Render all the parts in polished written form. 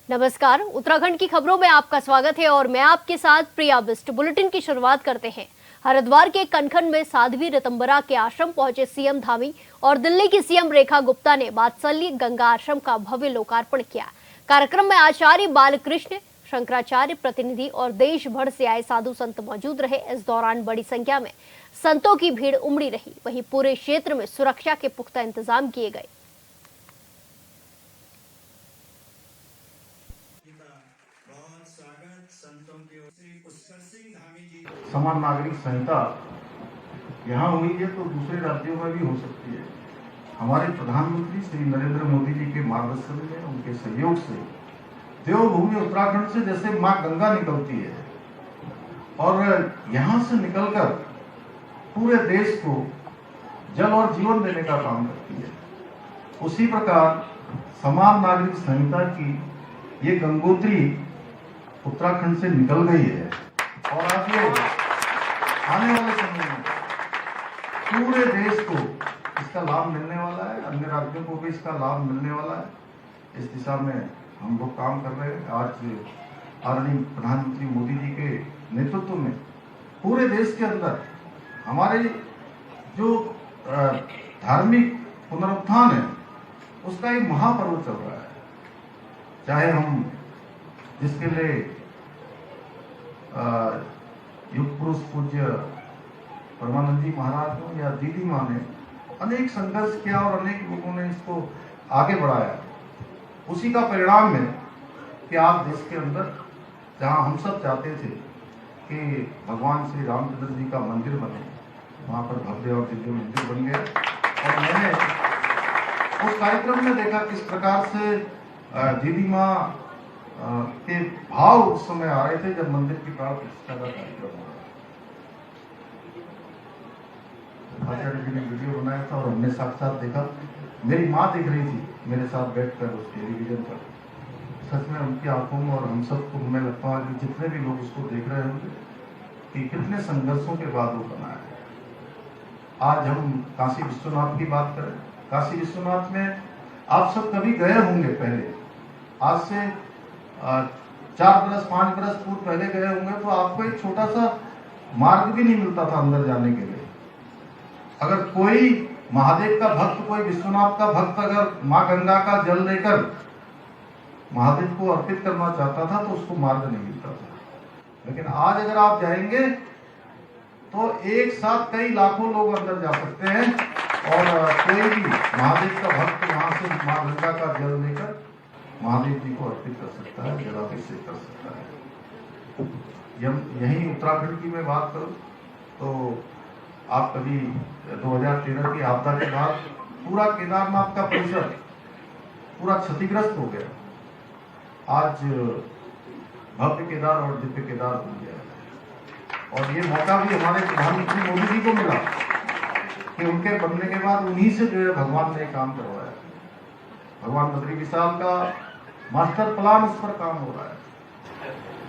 नमस्कार, उत्तराखंड की खबरों में आपका स्वागत है और मैं आपके साथ प्रिया बिस्ट। बुलेटिन की शुरुआत करते हैं। हरिद्वार के कनखन में साध्वी ऋतंबरा के आश्रम पहुंचे सीएम धामी और दिल्ली की सीएम रेखा गुप्ता ने वात्सल्य गंगा आश्रम का भव्य लोकार्पण किया। कार्यक्रम में आचार्य बालकृष्ण, शंकराचार्य प्रतिनिधि और देश भर से आए साधु संत मौजूद रहे। इस दौरान बड़ी संख्या में संतों की भीड़ उमड़ी रही। वहीं पूरे क्षेत्र में सुरक्षा के पुख्ता इंतजाम किए गए। समान नागरिक संहिता यहाँ हुई है तो दूसरे राज्यों में भी हो सकती है। हमारे प्रधानमंत्री श्री नरेंद्र मोदी जी के मार्गदर्शन में, उनके सहयोग से देवभूमि उत्तराखंड से जैसे माँ गंगा निकलती है और यहाँ से निकलकर पूरे देश को जल और जीवन देने का काम करती है, उसी प्रकार समान नागरिक संहिता की ये गंगोत्री उत्तराखंड से निकल गई है और आज ये आने वाले समय में पूरे देश को इसका लाभ मिलने वाला है, अन्य राज्यों को भी इसका लाभ मिलने वाला है। इस दिशा में हम लोग काम कर रहे हैं। आज आदरणीय प्रधानमंत्री मोदी जी के नेतृत्व में पूरे देश के अंदर हमारे जो धार्मिक पुनरुत्थान है उसका एक महापर्व चल रहा है। चाहे हम जिसके लिए युग पुरुष पूज्य परमानंद जी महाराज हो या दीदी माँ ने अनेक संघर्ष किया और अनेक लोगों ने इसको आगे बढ़ाया, उसी का परिणाम है कि आज देश के अंदर जहां हम सब चाहते थे कि भगवान श्री रामचंद्र जी का मंदिर बने, वहां पर भव्य और दिव्य मंदिर बन गया। और मैंने उस कार्यक्रम में देखा किस प्रकार से दीदी माँ के भाव उस समय आ रहे थे जब मंदिर की प्राण प्रतिष्ठा का कार्यक्रम हो रहा। आचार्य जी ने वीडियो बनाया था और हमने साक्षात देखा। मेरी माँ देख रही थी मेरे साथ बैठकर उस टेलीविजन पर। सच में उनकी आंखों में और हम सबको मैं लगता है कि जितने भी लोग उसको देख रहे होंगे कि कितने संघर्षों के बाद वो बना है। आज हम काशी विश्वनाथ की बात करें, काशी विश्वनाथ में आप सब कभी गए होंगे पहले, आज से 4 बरस 5 बरस पूर्व पहले गए होंगे तो आपको एक छोटा सा मार्ग भी नहीं मिलता था अंदर जाने के लिए। अगर कोई महादेव का भक्त, कोई विश्वनाथ का भक्त अगर माँ गंगा का जल लेकर महादेव को अर्पित करना चाहता था तो उसको मार्ग नहीं मिलता था। लेकिन आज अगर आप जाएंगे तो एक साथ कई लाखों लोग अंदर जा सकते हैं और कोई भी महादेव का भक्त वहां से माँ गंगा का जल लेकर महादेव जी को अर्पित कर सकता है, जलाभिषेक कर सकता है। यही उत्तराखंड की मैं बात करूं तो आप कभी 2013 की आपदा के बाद पूरा केदारनाथ का परिसर पूरा क्षतिग्रस्त हो गया। आज भव्य केदार और दिव्य केदार हो गया है और ये मौका भी हमारे प्रधानमंत्री मोदी जी को मिला कि उनके बनने के बाद उन्हीं से जो है भगवान ने काम करवाया। भगवान बद्री विशाल का मास्टर प्लान उस पर काम हो रहा है।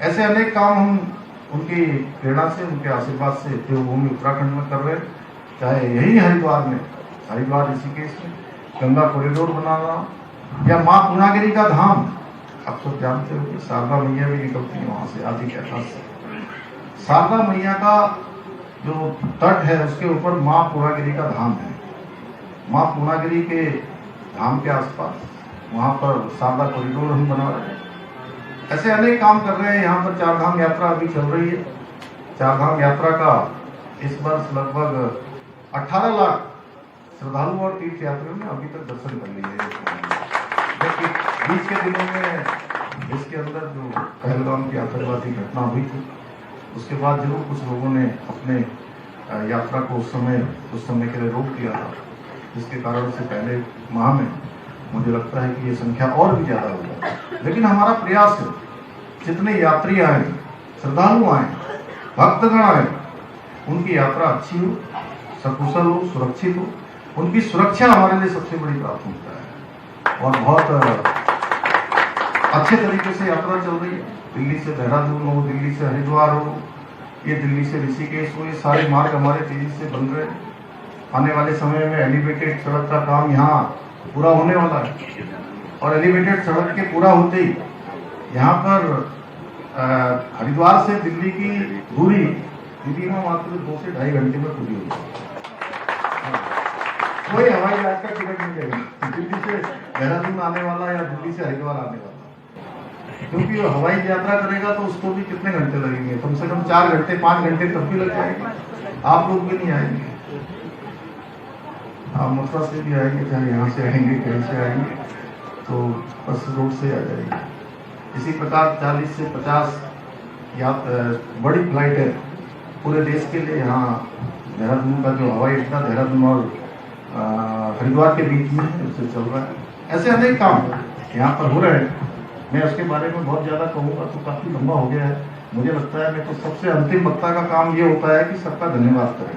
ऐसे अनेक काम हम उनकी प्रेरणा से, उनके आशीर्वाद से देवभूमि उत्तराखंड में कर रहे हैं। चाहे यही हरिद्वार में, हरिद्वार ऋषिकेश में गंगा कॉरिडोर बनाना या माँ पूर्णागिरी का धाम, आप सब जानते हो कि शारदा मैया भी निकलती है वहां से आदि के से। शारदा मैया का जो तट है उसके ऊपर माँ पूर्णागिरी का धाम है। माँ पूर्णागिरी के धाम के आसपास वहां पर शारदा कॉरिडोर हम बना रहे हैं। ऐसे अनेक काम कर रहे हैं। यहाँ पर 4 धाम यात्रा अभी चल रही है। 4 धाम यात्रा का इस वर्ष लगभग 18 लाख श्रद्धालु और तीर्थ यात्रियों ने अभी तक दर्शन कर लिए हैं। जबकि बीच के दिनों में इसके अंदर जो पहलगाम की आतंकवादी घटना हुई थी उसके बाद जरूर कुछ लोगों ने अपने यात्रा को उस समय के लिए रोक दिया था, जिसके कारण से पहले माह में मुझे लगता है कि ये संख्या और भी ज्यादा होगा। लेकिन हमारा प्रयास है जितने यात्री आए, श्रद्धालु आए, भक्तगण आए, उनकी यात्रा अच्छी हो, सकुशल हो, सुरक्षित हो। उनकी सुरक्षा हमारे लिए सबसे बड़ी प्राथमिकता है और बहुत अच्छे तरीके से यात्रा चल रही है। दिल्ली से देहरादून हो, दिल्ली से हरिद्वार हो, ये दिल्ली से ऋषिकेश हो, ये सारे मार्ग हमारे तेजी से बन रहे हैं। आने वाले समय में एलिवेटेड सड़क का काम यहाँ पूरा होने वाला है और एलिवेटेड सड़क के पूरा होते ही यहाँ पर हरिद्वार से दिल्ली की दूरी दिल्ली में मात्र 2 से 2.5 घंटे में पूरी होगी। कोई हवाई जहाज का टिकट नहीं करेगा दिल्ली से देहरादून आने वाला या दिल्ली से हरिद्वार आने वाला, क्योंकि वो हवाई यात्रा करेगा तो उसको भी कितने घंटे लगेंगे, कम से कम 4 घंटे 5 घंटे तब भी लग जाएंगे। आप लोग भी नहीं आएंगे, आप मथुरा से भी आएंगे, चाहे यहाँ से आएंगे कहीं से आएंगे, तो बस रोड से आ जाएंगे। इसी प्रकार 40 से 50 बड़ी फ्लाइट है पूरे देश के लिए। यहाँ देहरादून का जो हवाई अड्डा देहरादून और हरिद्वार के बीच में उससे चल रहा है। ऐसे अनेक काम यहाँ पर हो रहे हैं। मैं उसके बारे में बहुत ज़्यादा कहूँगा तो काफ़ी लंबा हो गया है। मुझे लगता है मैं तो सबसे अंतिम वक्ता का काम ये होता है कि सबका धन्यवाद करें।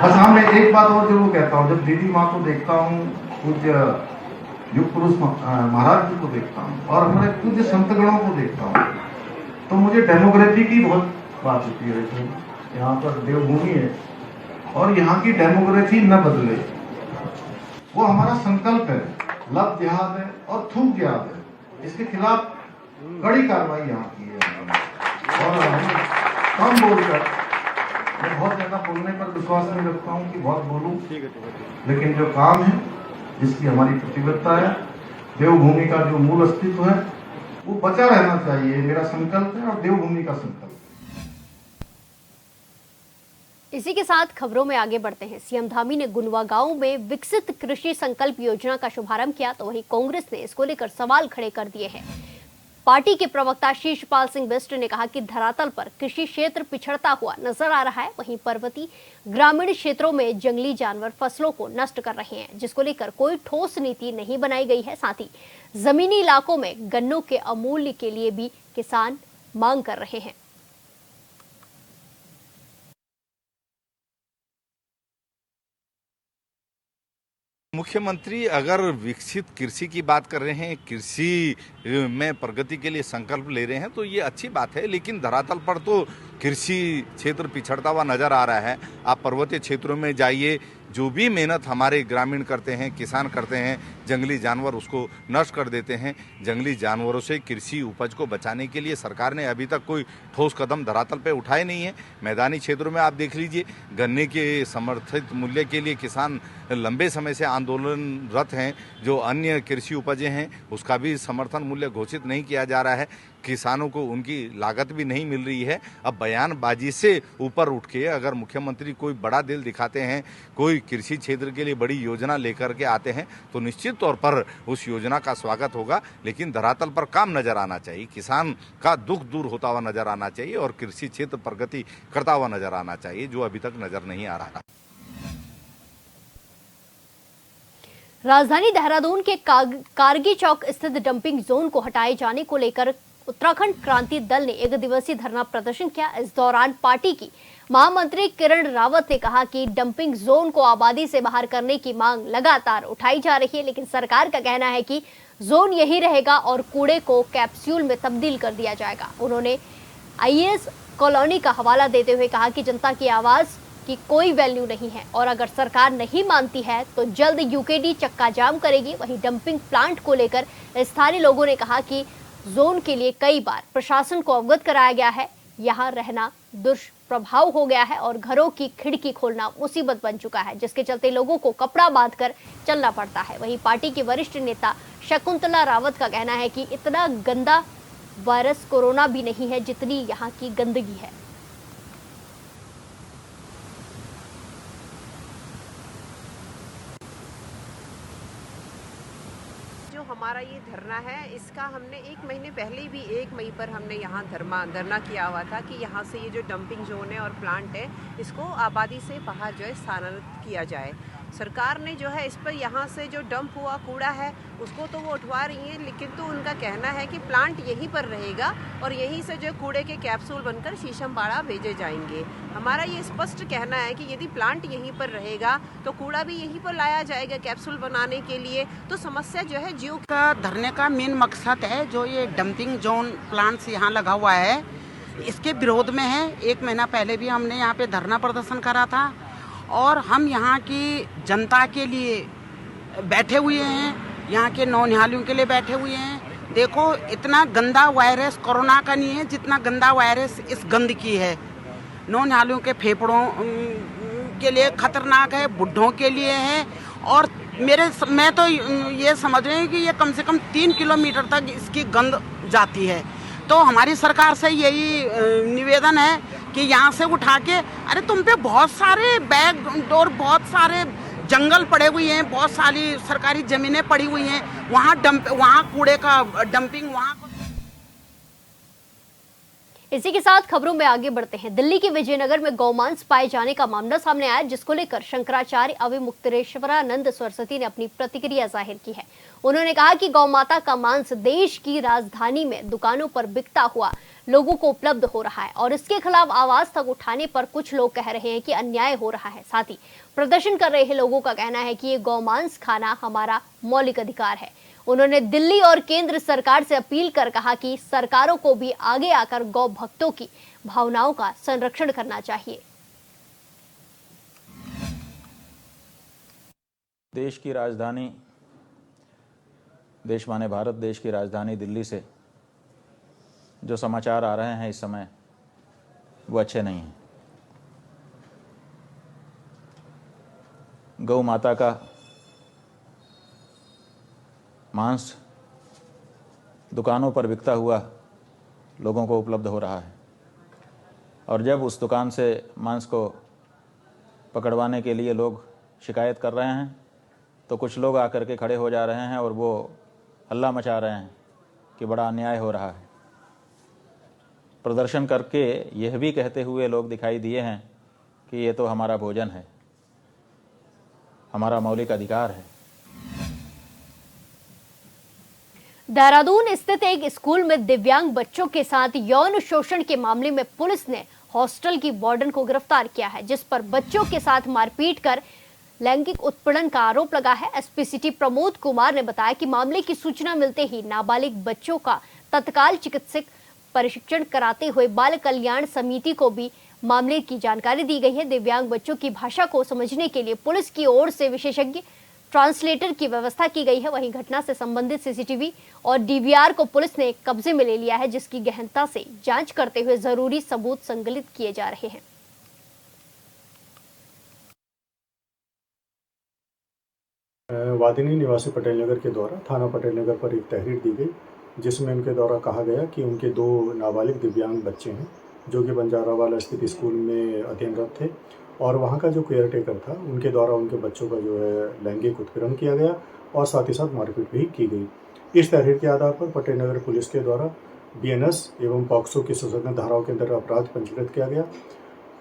बस हाँ, मैं एक बात और जरूर कहता हूँ, जब दीदी माँ को देखता हूँ, पूज्य युग पुरुष महाराज जी को देखता हूँ और हमारे पूज्य संतगणों को देखता हूँ, तो मुझे डेमोग्राफी की बहुत बात होती है। तो यहाँ पर देवभूमि है और यहाँ की डेमोग्राफी न बदले, वो हमारा संकल्प है। लव जिहाद है और थूक जिहाद है, इसके खिलाफ कड़ी कार्रवाई यहाँ की है। और कम बोलकर, मैं बहुत ज्यादा बोलने पर विश्वास नहीं रखता हूँ कि बहुत बोलूं, लेकिन जो काम है, जिसकी हमारी प्रतिबद्धता है, देवभूमि का जो मूल अस्तित्व है वो बचा रहना चाहिए, मेरा संकल्प है और देवभूमि का संकल्प। इसी के साथ खबरों में आगे बढ़ते हैं। सीएम धामी ने गुनवा गांव में विकसित कृषि संकल्प योजना का शुभारंभ किया, तो वहीं कांग्रेस ने इसको लेकर सवाल खड़े कर दिए हैं। पार्टी के प्रवक्ता शीशपाल सिंह बिष्ट ने कहा कि धरातल पर कृषि क्षेत्र पिछड़ता हुआ नजर आ रहा है, वहीं पर्वतीय ग्रामीण क्षेत्रों में जंगली जानवर फसलों को नष्ट कर रहे हैं, जिसको लेकर कोई ठोस नीति नहीं बनाई गई है। साथ ही जमीनी इलाकों में गन्नों के अमूल्य के लिए भी किसान मांग कर रहे हैं। मुख्यमंत्री अगर विकसित कृषि की बात कर रहे हैं, कृषि में प्रगति के लिए संकल्प ले रहे हैं, तो ये अच्छी बात है, लेकिन धरातल पर तो कृषि क्षेत्र पिछड़ता हुआ नजर आ रहा है। आप पर्वतीय क्षेत्रों में जाइए, जो भी मेहनत हमारे ग्रामीण करते हैं, किसान करते हैं, जंगली जानवर उसको नष्ट कर देते हैं। जंगली जानवरों से कृषि उपज को बचाने के लिए सरकार ने अभी तक कोई ठोस कदम धरातल पे उठाए नहीं है। मैदानी क्षेत्रों में आप देख लीजिए, गन्ने के समर्थित मूल्य के लिए किसान लंबे समय से आंदोलनरत हैं। जो अन्य कृषि उपजें हैं उसका भी समर्थन मूल्य घोषित नहीं किया जा रहा है, किसानों को उनकी लागत भी नहीं मिल रही है। अब बयानबाजी से ऊपर उठ के अगर मुख्यमंत्री कोई बड़ा दिल दिखाते हैं, कोई कृषि क्षेत्र के लिए बड़ी योजना लेकर के आते हैं, तो निश्चित तौर पर उस योजना का स्वागत होगा, लेकिन धरातल पर काम नजर आना चाहिए, किसान का दुख दूर होता हुआ नजर आना चाहिए और कृषि क्षेत्र प्रगति करता हुआ नजर आना चाहिए, जो अभी तक नजर नहीं आ रहा। राजधानी देहरादून के कारगी चौक स्थित डंपिंग जोन को हटाए जाने को लेकर उत्तराखंड क्रांति दल ने 1 दिवसीय धरना प्रदर्शन किया। इस दौरान पार्टी की महामंत्री किरण रावत ने कहा कि डंपिंग जोन को आबादी से बाहर करने की मांग लगातार उठाई जा रही है, लेकिन सरकार का कहना है कि जोन यही रहेगा और कूड़े को कैप्सूल में तब्दील कर दिया जाएगा। उन्होंने आईएएस कॉलोनी का हवाला देते हुए कहा कि जनता की आवाज की कोई वैल्यू नहीं है और अगर सरकार नहीं मानती है तो जल्द यूकेडी चक्का जाम करेगी। वहीं डंपिंग प्लांट को लेकर स्थानीय लोगों ने कहा कि जोन के लिए कई बार प्रशासन को अवगत कराया गया है, यहाँ रहना दुष्प्रभाव हो गया है और घरों की खिड़की खोलना मुसीबत बन चुका है, जिसके चलते लोगों को कपड़ा बांधकर चलना पड़ता है। वहीं पार्टी की वरिष्ठ नेता शकुंतला रावत का कहना है कि इतना गंदा वायरस कोरोना भी नहीं है जितनी यहाँ की गंदगी है। जो हमारा ये धरना है, इसका हमने 1 महीने पहले भी 1 मई पर हमने यहाँ धरना किया हुआ था कि यहाँ से ये जो डंपिंग जोन है और प्लांट है, इसको आबादी से बाहर जो है स्थानांतरित किया जाए। सरकार ने जो है इस पर यहाँ से जो डंप हुआ कूड़ा है उसको तो वो उठवा रही है, लेकिन तो उनका कहना है कि प्लांट यहीं पर रहेगा और यहीं से जो कूड़े के कैप्सूल बनकर शीशमबाड़ा भेजे जाएंगे। हमारा ये स्पष्ट कहना है कि यदि प्लांट यहीं पर रहेगा तो कूड़ा भी यहीं पर लाया जाएगा कैप्सूल बनाने के लिए, तो समस्या जो है जीव का धरने का मेन मकसद है जो ये डंपिंग जोन प्लांट्स यहाँ लगा हुआ है, इसके विरोध में है। 1 महीना पहले भी हमने यहाँ पे धरना प्रदर्शन करा था और हम यहाँ की जनता के लिए बैठे हुए हैं, यहाँ के नौनिहालियों के लिए बैठे हुए हैं देखो इतना गंदा वायरस कोरोना का नहीं है जितना गंदा वायरस इस गंदगी है। नौ नालियों के फेफड़ों के लिए खतरनाक है, बुढ़ों के लिए है। और मैं तो ये समझ रही हूँ कि ये कम से कम 3 किलोमीटर तक इसकी गंद जाती है। तो हमारी सरकार से यही निवेदन है कि यहाँ से उठा के, अरे तुम पे बहुत सारे बैग और बहुत सारे जंगल पड़े हुए हैं, बहुत सारी सरकारी जमीनें पड़ी हुई हैं, वहाँ कूड़े का डंपिंग वहाँ। इसी के साथ खबरों में आगे बढ़ते हैं। दिल्ली के विजयनगर में गौमांस पाए जाने का मामला सामने आया, जिसको लेकर शंकराचार्य अविमुक्तेश्वरानंद सरस्वती ने अपनी प्रतिक्रिया जाहिर की है। उन्होंने कहा कि गौमाता का मांस देश की राजधानी में दुकानों पर बिकता हुआ लोगों को उपलब्ध हो रहा है और इसके खिलाफ आवाज तक उठाने पर कुछ लोग कह रहे हैं कि अन्याय हो रहा है। साथ ही प्रदर्शन कर रहे लोगों का कहना है कि ये गौमांस खाना हमारा मौलिक अधिकार है। उन्होंने दिल्ली और केंद्र सरकार से अपील कर कहा कि सरकारों को भी आगे आकर गौ भक्तों की भावनाओं का संरक्षण करना चाहिए। देश की राजधानी, देश माने भारत देश की राजधानी दिल्ली से जो समाचार आ रहे हैं इस समय वो अच्छे नहीं हैं। गौ माता का मांस दुकानों पर बिकता हुआ लोगों को उपलब्ध हो रहा है और जब उस दुकान से मांस को पकड़वाने के लिए लोग शिकायत कर रहे हैं तो कुछ लोग आकर के खड़े हो जा रहे हैं और वो हल्ला मचा रहे हैं कि बड़ा अन्याय हो रहा है। प्रदर्शन करके यह भी कहते हुए लोग दिखाई दिए हैं कि ये तो हमारा भोजन है, हमारा मौलिक अधिकार है। देहरादून स्थित एक स्कूल में दिव्यांग बच्चों के साथ यौन शोषण के मामले में पुलिस ने हॉस्टल की वार्डन को गिरफ्तार किया है, जिस पर बच्चों के साथ मारपीट कर लैंगिक उत्पीड़न का आरोप लगा है। एसपी सिटी प्रमोद कुमार ने बताया कि मामले की सूचना मिलते ही नाबालिग बच्चों का तत्काल चिकित्सक प्रशिक्षण कराते हुए बाल कल्याण समिति को भी मामले की जानकारी दी गई है। दिव्यांग बच्चों की भाषा को समझने के लिए पुलिस की ओर से विशेषज्ञ ट्रांसलेटर की व्यवस्था की गई है। वहीं घटना से संबंधित सीसीटीवी और डीवीआर को पुलिस ने कब्जे में ले लिया है, जिसकी गहनता से जांच करते हुए जरूरी सबूत संकलित किए जा रहे हैं। वादिनी निवासी पटेल नगर के द्वारा थाना पटेल नगर पर एक तहरीर दी गई, जिसमें उनके द्वारा कहा गया कि उनके 2 नाबालिग दिव्यांग बच्चे हैं जो कि बंजारावाला स्थित स्कूल में अध्ययनरत थे और वहाँ का जो केयर टेकर था उनके द्वारा उनके बच्चों का जो है लैंगिक उत्पीड़न किया गया और साथ ही साथ मारपीट भी की गई। इस तहरीर के आधार पर पटेल नगर पुलिस के द्वारा बीएनएस एवं पॉक्सो की संशोधन धाराओं के अंतर्गत अपराध पंजीकृत किया गया।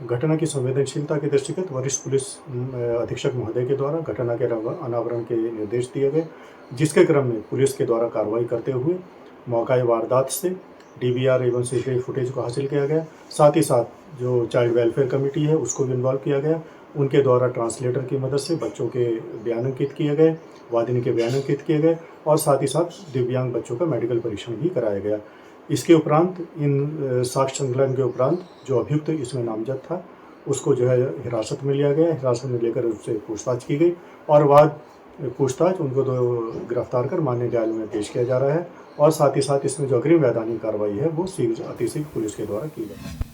घटना की संवेदनशीलता के दृष्टिगत वरिष्ठ पुलिस अधीक्षक महोदय के द्वारा घटना के अनावरण के निर्देश दिए गए, जिसके क्रम में पुलिस के द्वारा कार्रवाई करते हुए मौका वारदात से डीवीआर एवं सीसीटीवी फुटेज को हासिल किया गया। साथ ही साथ जो चाइल्ड वेलफेयर कमेटी है उसको भी इन्वॉल्व किया गया। उनके द्वारा ट्रांसलेटर की मदद से बच्चों के बयान अंकित किए गए, वादिनी के बयान अंकित किए गए और साथ ही साथ दिव्यांग बच्चों का मेडिकल परीक्षण भी कराया गया। इसके उपरांत इन साक्ष्य संकलन के उपरांत जो अभियुक्त इसमें नामजद था उसको जो है हिरासत में लिया गया। हिरासत में लेकर उससे पूछताछ की गई और बाद पूछताछ उनको गिरफ्तार कर मान्य न्यायालय में पेश किया जा रहा है और साथ ही साथ इसमें जो अग्रिम वैधानिक कार्रवाई है वो अतिशीघ्र पुलिस के द्वारा की गई।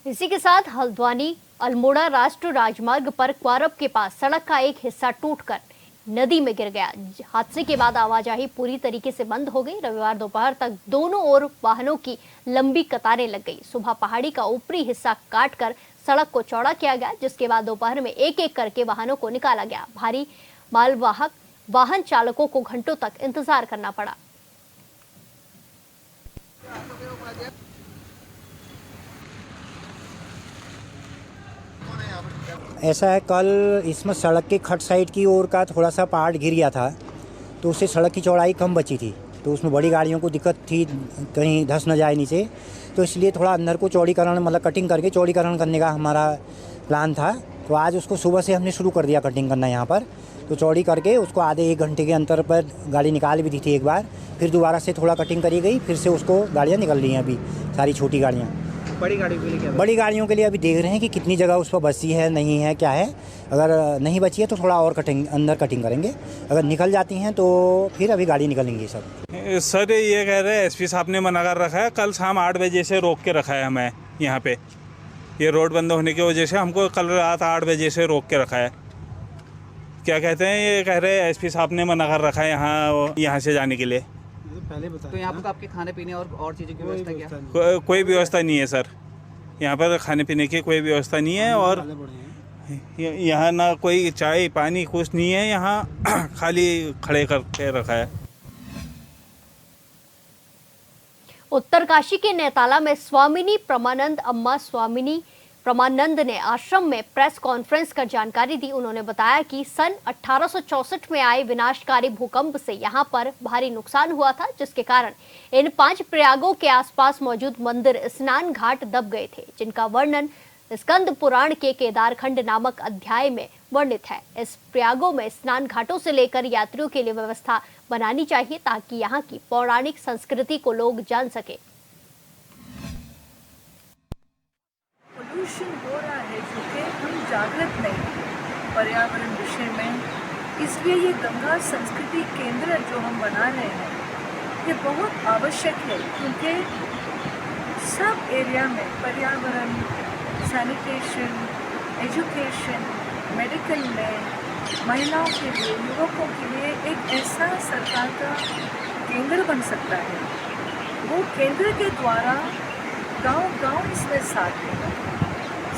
इसी के साथ हल्द्वानी अल्मोड़ा राष्ट्रीय राजमार्ग पर क्वारब के पास सड़क का एक हिस्सा टूटकर नदी में गिर गया। हादसे के बाद आवाजाही पूरी तरीके से बंद हो गई। रविवार दोपहर तक दोनों ओर वाहनों की लंबी कतारें लग गई। सुबह पहाड़ी का ऊपरी हिस्सा काटकर सड़क को चौड़ा किया गया, जिसके बाद दोपहर में एक एक करके वाहनों को निकाला गया। भारी मालवाहक वाहन चालकों को घंटों तक इंतजार करना पड़ा। ऐसा है, कल इसमें सड़क के खट साइड की ओर का थोड़ा सा पार्ट गिर गया था, तो उससे सड़क की चौड़ाई कम बची थी, तो उसमें बड़ी गाड़ियों को दिक्कत थी कहीं धंस न जाए नीचे, तो इसलिए थोड़ा अंदर को चौड़ीकरण मतलब कटिंग करके चौड़ीकरण करने का हमारा प्लान था। तो आज उसको सुबह से हमने शुरू कर दिया कटिंग करना यहाँ पर। तो चौड़ी करके उसको आधे 1 घंटे के अंतर पर गाड़ी निकाल भी दी थी एक बार, फिर दोबारा से थोड़ा कटिंग करी गई, फिर से उसको गाड़ियाँ निकल रही हैं अभी सारी छोटी गाड़ियाँ। बड़ी गाड़ियों के लिए क्या? बड़ी गाड़ियों के लिए अभी देख रहे हैं कि कितनी जगह उस पर बची है, नहीं है, क्या है। अगर नहीं बची है तो थोड़ा और अंदर कटिंग करेंगे। अगर निकल जाती हैं तो फिर अभी गाड़ी निकलेंगी सब। सर ये कह रहे हैं एसपी साहब ने मना कर रखा है, कल शाम 8 बजे से रोक के रखा है हमें यहाँ पे। ये रोड बंद होने की वजह से हमको कल रात 8 बजे से रोक के रखा है। क्या कहते हैं, ये कह रहे हैं एसपी साहब ने मना कर रखा है यहाँ से जाने के लिए। पहले तो यहाँ पर आपके खाने पीने और चीज़ों की व्यवस्था क्या? कोई व्यवस्था नहीं है सर, यहाँ पर खाने पीने की कोई व्यवस्था नहीं है। और यहाँ ना कोई चाय पानी कुछ नहीं है, यहाँ खाली खड़े करके रखा है। उत्तरकाशी के नेताला में स्वामिनी प्रमानंद अम्मा स्वामिनी प्रमानंद ने आश्रम में प्रेस कॉन्फ्रेंस कर जानकारी दी। उन्होंने बताया कि सन 1864 में आए विनाशकारी भूकंप से यहां पर भारी नुकसान हुआ था, जिसके कारण इन 5 प्रयागों के आसपास मौजूद मंदिर स्नान घाट दब गए थे, जिनका वर्णन स्कंद पुराण के केदारखंड नामक अध्याय में वर्णित है। इस प्रयागों में स्नान घाटों से लेकर यात्रियों के लिए व्यवस्था बनानी चाहिए ताकि यहाँ की पौराणिक संस्कृति को लोग जान सके। पोल्यूशन हो रहा है क्योंकि हम जागृत नहीं हैं पर्यावरण विषय में, इसलिए ये गंगा संस्कृति केंद्र जो हम बना रहे हैं ये बहुत आवश्यक है, क्योंकि सब एरिया में पर्यावरण, सैनिटेशन, एजुकेशन, मेडिकल में महिलाओं के लिए, युवकों के लिए एक ऐसा सरकार का केंद्र बन सकता है। वो केंद्र के द्वारा गांव-गांव इसमें साथ देगा,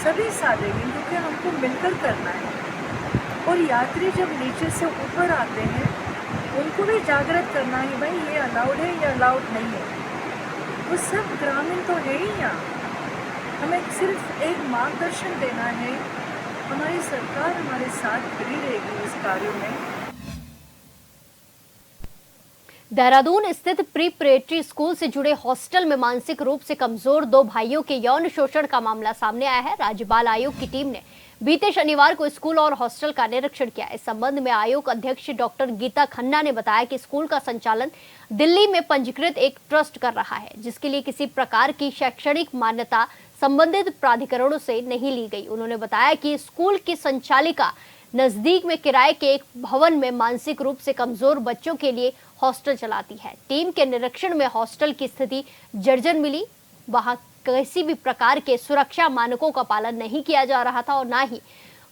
सभी साथ देंगे, क्योंकि हमको मिलकर करना है। और यात्री जब नीचे से ऊपर आते हैं उनको भी जागृत करना है, भाई ये अलाउड है, ये अलाउड नहीं है। वो सब ग्रामीण तो है ही यहाँ, हमें सिर्फ एक मार्गदर्शन देना है। हमारी सरकार हमारे साथ खड़ी रहेगी इस कार्य में। देहरादून स्थित प्रीपरेटरी स्कूल से जुड़े हॉस्टल में मानसिक रूप से कमजोर 2 भाइयों के यौन शोषण का मामला सामने आया है। राज्य बाल आयोग की टीम ने बीते शनिवार को स्कूल और हॉस्टल का निरीक्षण किया। इस संबंध में आयोग अध्यक्ष डॉक्टर गीता खन्ना ने बताया कि स्कूल का संचालन दिल्ली में पंजीकृत एक ट्रस्ट कर रहा है, जिसके लिए किसी प्रकार की शैक्षणिक मान्यता संबंधित प्राधिकरणों से नहीं ली गई। उन्होंने बताया कि स्कूल की संचालिका नजदीक में किराए के एक भवन में मानसिक रूप से कमजोर बच्चों के लिए हॉस्टल चलाती है। टीम के निरीक्षण में हॉस्टल की स्थिति जर्जर मिली। वहां किसी भी प्रकार के सुरक्षा मानकों का पालन नहीं किया जा रहा था और न ही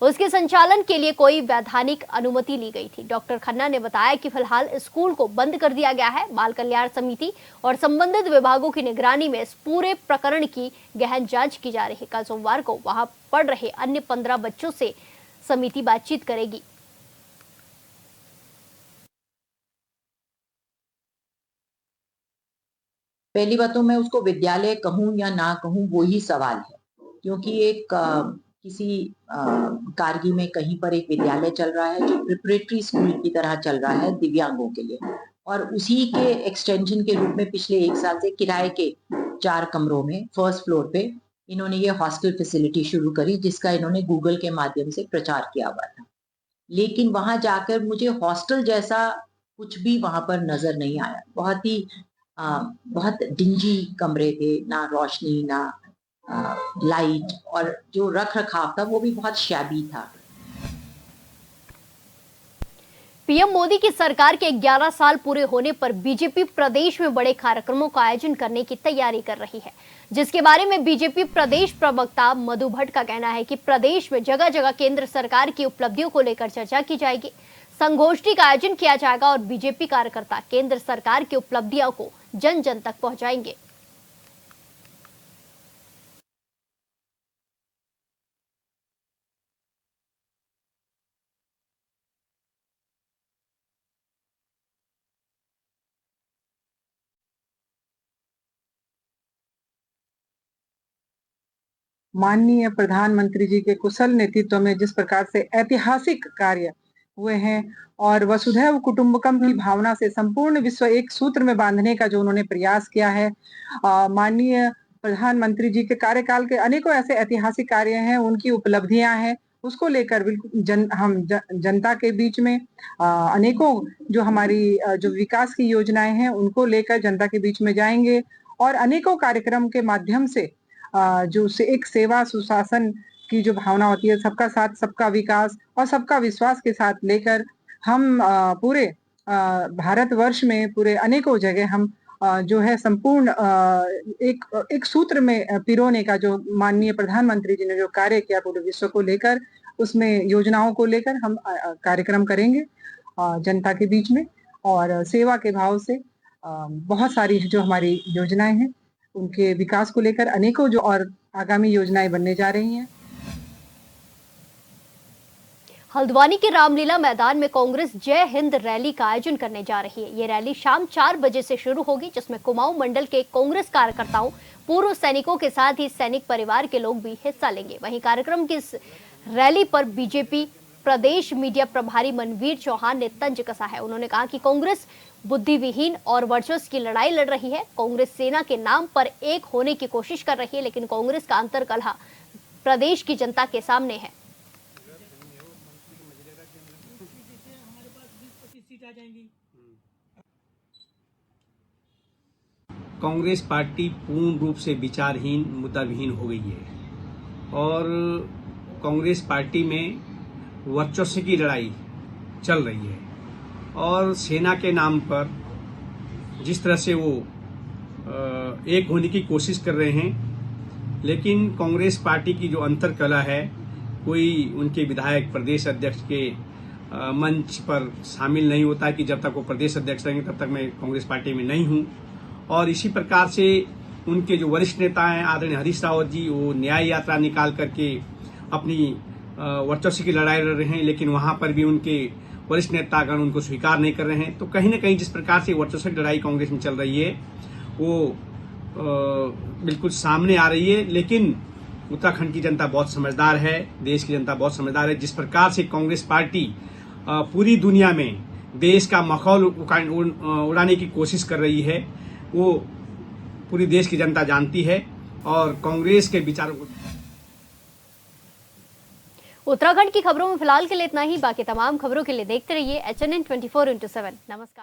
उसके संचालन के लिए कोई वैधानिक अनुमति ली गई थी। डॉक्टर खन्ना ने बताया कि फिलहाल स्कूल को बंद कर दिया गया है। बाल कल्याण समिति और संबंधित विभागों की निगरानी में इस पूरे प्रकरण की गहन जांच की जा रही है। कल सोमवार को वहां पढ़ रहे अन्य 15 बच्चों से समिति बातचीत करेगी। पहली बात तो मैं उसको विद्यालय कहूं या ना कहूं वो ही सवाल है, क्योंकि एक किसी कारगिल में कहीं पर एक विद्यालय चल रहा है जो प्रिपरेटरी स्कूल की तरह चल रहा है दिव्यांगों के लिए, और उसी के एक्सटेंशन के रूप में पिछले 1 साल से किराए के 4 कमरों में फर्स्ट फ्लोर पे इन्होंने ये हॉस्टल फैसिलिटी शुरू करी, जिसका इन्होंने गूगल के माध्यम से प्रचार किया हुआ था। लेकिन वहां जाकर मुझे हॉस्टल जैसा कुछ भी वहां पर नजर नहीं आया। बहुत डिंजी कमरे थे, ना रोशनी ना लाइट, और जो रख रखाव था वो भी बहुत शैबी था। पीएम मोदी की सरकार के 11 साल पूरे होने पर बीजेपी प्रदेश में बड़े कार्यक्रमों का आयोजन करने की तैयारी कर रही है, जिसके बारे में बीजेपी प्रदेश प्रवक्ता मधु भट्ट का कहना है कि प्रदेश में जगह जगह केंद्र सरकार की उपलब्धियों को लेकर चर्चा की जाएगी। संगोष्ठी का आयोजन किया जाएगा और बीजेपी कार्यकर्ता केंद्र सरकार की उपलब्धियों को जन जन तक पहुंचाएंगे। माननीय प्रधानमंत्री जी के कुशल नेतृत्व में जिस प्रकार से ऐतिहासिक कार्य हुए हैं और वसुधैव कुटुंबकम की भावना से संपूर्ण विश्व एक सूत्र में बांधने का जो उन्होंने प्रयास किया है, माननीय प्रधानमंत्री जी के कार्यकाल के अनेकों ऐसे ऐतिहासिक कार्य हैं, उनकी उपलब्धियां हैं, उसको लेकर बिल्कुल हम जनता के बीच में अनेकों जो हमारी जो विकास की योजनाएं हैं उनको लेकर जनता के बीच में जाएंगे और अनेकों कार्यक्रम के माध्यम से जो एक सेवा सुशासन की जो भावना होती है, सबका साथ सबका विकास और सबका विश्वास के साथ लेकर हम पूरे भारतवर्ष में पूरे अनेकों जगह हम जो है संपूर्ण एक सूत्र में पिरोने का जो माननीय प्रधानमंत्री जी ने जो कार्य किया पूरे विश्व को लेकर, उसमें योजनाओं को लेकर हम कार्यक्रम करेंगे जनता के बीच में, और सेवा के भाव से बहुत सारी जो हमारी योजनाएं हैं उनके विकास को लेकर अनेकों जो और आगामी योजनाएं बनने जा रही हैं। हल्द्वानी के रामलीला मैदान में कांग्रेस जय हिंद रैली का आयोजन करने जा रही है। ये रैली शाम 4 बजे से शुरू होगी, जिसमें कुमाऊं मंडल के कांग्रेस कार्यकर्ताओं, पूर्व सैनिकों के साथ ही सैनिक परिवार के लोग भी हिस्सा लेंगे। वहीं कार्यक्रम की इस रैली पर बीजेपी प्रदेश मीडिया प्रभारी मनवीर चौहान ने तंज कसा है। उन्होंने कहा कि कांग्रेस बुद्धिविहीन और वर्चस्व की लड़ाई लड़ रही है। कांग्रेस सेना के नाम पर एक होने की कोशिश कर रही है, लेकिन कांग्रेस का अंतर्कलह प्रदेश की जनता के सामने है। कांग्रेस पार्टी पूर्ण रूप से विचारहीन, मुद्दाविहीन हो गई है और कांग्रेस पार्टी में वर्चस्व की लड़ाई चल रही है और सेना के नाम पर जिस तरह से वो एक होने की कोशिश कर रहे हैं, लेकिन कांग्रेस पार्टी की जो अंतर्कलह है, कोई उनके विधायक प्रदेश अध्यक्ष के मंच पर शामिल नहीं होता है कि जब तक वो प्रदेश अध्यक्ष रहेंगे तब तक मैं कांग्रेस पार्टी में नहीं हूं। और इसी प्रकार से उनके जो वरिष्ठ नेता हैं आदरणीय हरीश रावत जी, वो न्याय यात्रा निकाल करके अपनी वर्चस्व की लड़ाई लड़ रहे हैं, लेकिन वहां पर भी उनके वरिष्ठ नेतागण उनको स्वीकार नहीं कर रहे हैं। तो कहीं न कहीं जिस प्रकार से वर्चस्व की लड़ाई कांग्रेस में चल रही है वो बिल्कुल सामने आ रही है। लेकिन उत्तराखंड की जनता बहुत समझदार है, देश की जनता बहुत समझदार है। जिस प्रकार से कांग्रेस पार्टी पूरी दुनिया में देश का मखौल उड़ाने की कोशिश कर रही है, वो पूरी देश की जनता जानती है और कांग्रेस के विचारों को। उत्तराखंड की खबरों में फिलहाल के लिए इतना ही। बाकी तमाम खबरों के लिए देखते रहिए HNN 24/7। नमस्कार।